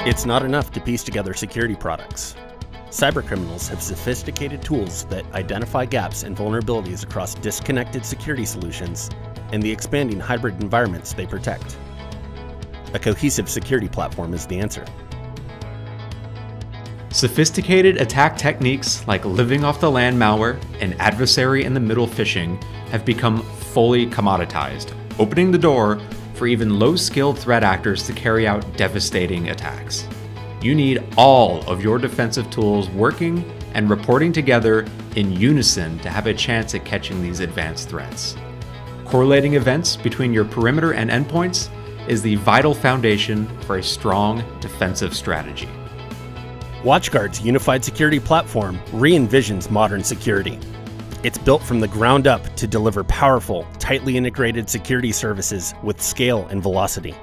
It's not enough to piece together security products. Cybercriminals have sophisticated tools that identify gaps and vulnerabilities across disconnected security solutions and the expanding hybrid environments they protect. A cohesive security platform is the answer. Sophisticated attack techniques like living off the land malware and adversary in the middle phishing have become fully commoditized, opening the door for even low-skilled threat actors to carry out devastating attacks. You need all of your defensive tools working and reporting together in unison to have a chance at catching these advanced threats. Correlating events between your perimeter and endpoints is the vital foundation for a strong defensive strategy. WatchGuard's unified security platform re-envisions modern security. It's built from the ground up to deliver powerful, tightly integrated security services with scale and velocity.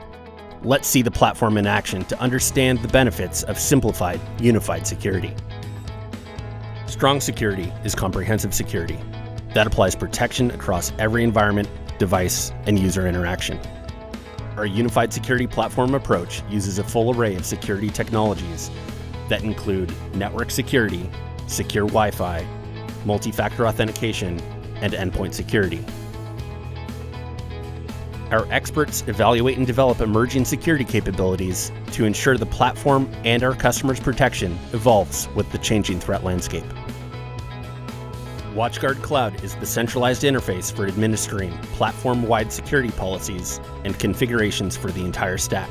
Let's see the platform in action to understand the benefits of simplified, unified security. Strong security is comprehensive security. That applies protection across every environment, device, and user interaction. Our unified security platform approach uses a full array of security technologies that include network security, secure Wi-Fi, multi-factor authentication, and endpoint security. Our experts evaluate and develop emerging security capabilities to ensure the platform and our customers' protection evolves with the changing threat landscape. WatchGuard Cloud is the centralized interface for administering platform-wide security policies and configurations for the entire stack.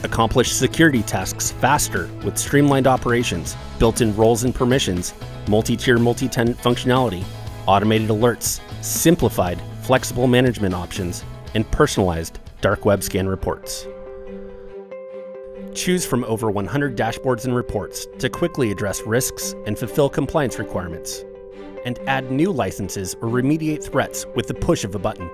Accomplish security tasks faster with streamlined operations, built-in roles and permissions, multi-tier, multi-tenant functionality, automated alerts, simplified, flexible management options, and personalized dark web scan reports. Choose from over 100 dashboards and reports to quickly address risks and fulfill compliance requirements, and add new licenses or remediate threats with the push of a button.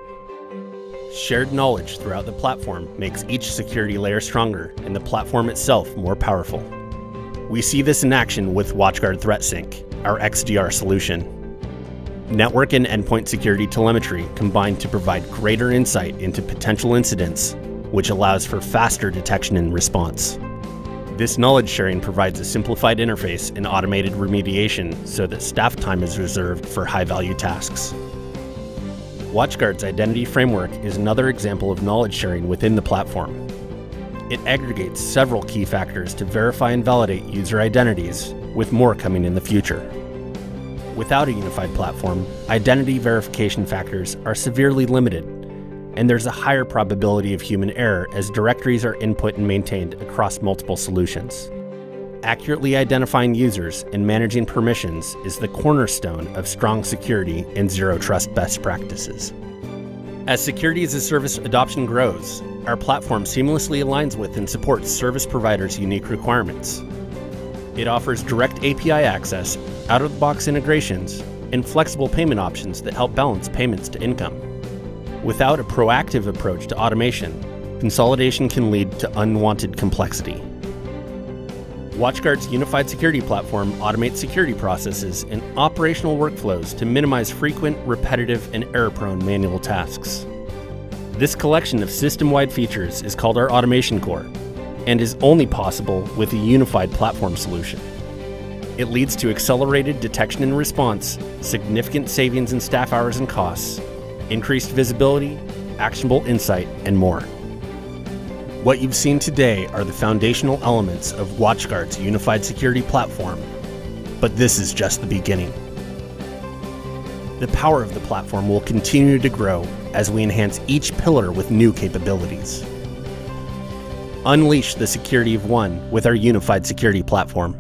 Shared knowledge throughout the platform makes each security layer stronger and the platform itself more powerful. We see this in action with WatchGuard Threat Sync, our XDR solution. Network and endpoint security telemetry combine to provide greater insight into potential incidents, which allows for faster detection and response. This knowledge sharing provides a simplified interface and automated remediation so that staff time is reserved for high-value tasks. WatchGuard's identity framework is another example of knowledge sharing within the platform. It aggregates several key factors to verify and validate user identities, with more coming in the future. Without a unified platform, identity verification factors are severely limited, and there's a higher probability of human error as directories are input and maintained across multiple solutions. Accurately identifying users and managing permissions is the cornerstone of strong security and zero-trust best practices. As security as a service adoption grows, our platform seamlessly aligns with and supports service providers' unique requirements. It offers direct API access, out-of-the-box integrations, and flexible payment options that help balance payments to income. Without a proactive approach to automation, consolidation can lead to unwanted complexity. WatchGuard's unified security platform automates security processes and operational workflows to minimize frequent, repetitive, and error-prone manual tasks. This collection of system-wide features is called our automation core and is only possible with a unified platform solution. It leads to accelerated detection and response, significant savings in staff hours and costs, increased visibility, actionable insight, and more. What you've seen today are the foundational elements of WatchGuard's unified security platform, but this is just the beginning. The power of the platform will continue to grow as we enhance each pillar with new capabilities. Unleash the security of one with our unified security platform.